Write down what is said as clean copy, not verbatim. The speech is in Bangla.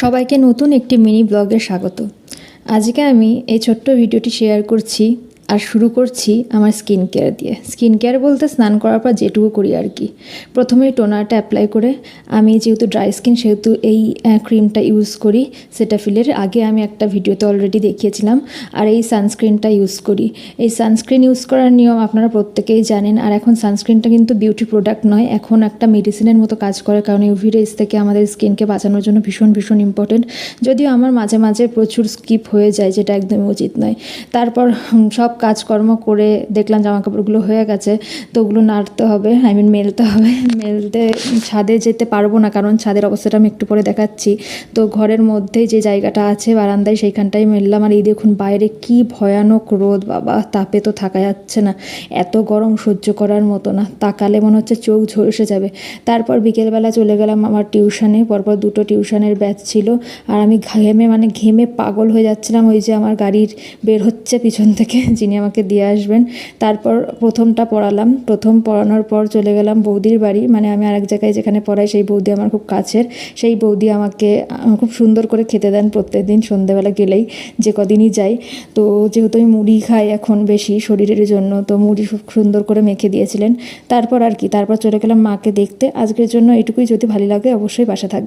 সবাইকে নতুন একটি মিনি ব্লগে স্বাগত। আজকে আমি এই ছোট্ট ভিডিওটি শেয়ার করছি আর শুরু করছি আমার স্কিন কেয়ার দিয়ে। স্কিন কেয়ার বলতে স্নান করার পর যেটুকু করি আর কি। প্রথমেই টোনারটা অ্যাপ্লাই করে আমি যেহেতু ড্রাই স্কিন সেহেতু এই ক্রিমটা ইউজ করি সেটাফিলের। আগে আমি একটা ভিডিওতে অলরেডি দেখিয়েছিলাম। আর এই সানস্ক্রিনটা ইউজ করি। এই সানস্ক্রিন ইউজ করার নিয়ম আপনারা প্রত্যেকেই জানেন। আর এখন সানস্ক্রিনটা কিন্তু বিউটি প্রোডাক্ট নয়, এখন একটা মেডিসিনের মতো কাজ করে, কারণ ইউভি রেজ থেকে আমাদের স্কিনকে বাঁচানোর জন্য ভীষণ ভীষণ ইম্পর্টেন্ট। যদিও আমার মাঝে মাঝে প্রচুর স্কিপ হয়ে যায়, যেটা একদমই উচিত নয়। তারপর সব কাজকর্ম করে দেখলাম জামাকাপড়গুলো হয়ে গেছে, তো ওগুলো নাড়তে হবে, মেলতে হবে। মেলতে ছাদে যেতে পারবো না, কারণ ছাদের অবস্থাটা আমি একটু পরে দেখাচ্ছি। তো ঘরের মধ্যেই যে জায়গাটা আছে বারান্দায়, সেইখানটাই মেললাম। আর এই দেখুন বাইরে কি ভয়ানক রোদ, বাবা তাপে তো থাকা যাচ্ছে না, এত গরম সহ্য করার মতো না। তাকালে মনে হচ্ছে চোখ ঝলসে যাবে। তারপর বিকেলবেলা চলে গেলাম আমার টিউশনে। পরপর দুটো টিউশনের ব্যাচ ছিল, আর আমি ঘেমে পাগল হয়ে যাচ্ছিলাম। ওই যে আমার গাড়ির বের হচ্ছে পিছন থেকে, যিনি আমাকে দিয়ে আসবেন। তারপর প্রথমটা পড়ালাম। প্রথম পড়ানোর পর চলে গেলাম বৌদির বাড়ি, মানে আমি আরেক জায়গায় যেখানে পড়াই সেই বৌদি আমার খুব কাছের। সেই বৌদি আমাকে খুব সুন্দর করে খেতে দেন প্রত্যেক দিন সন্ধ্যেবেলা গেলেই, যে কদিনই যাই। তো যেহেতু আমি মুড়ি খাই এখন বেশি শরীরের জন্য, তো মুড়ি খুব সুন্দর করে মেখে দিয়েছিলেন। তারপর চলে গেলাম মাকে দেখতে। আজকের জন্য এটুকুই। যদি ভালো লাগে অবশ্যই পাশে থাকবে।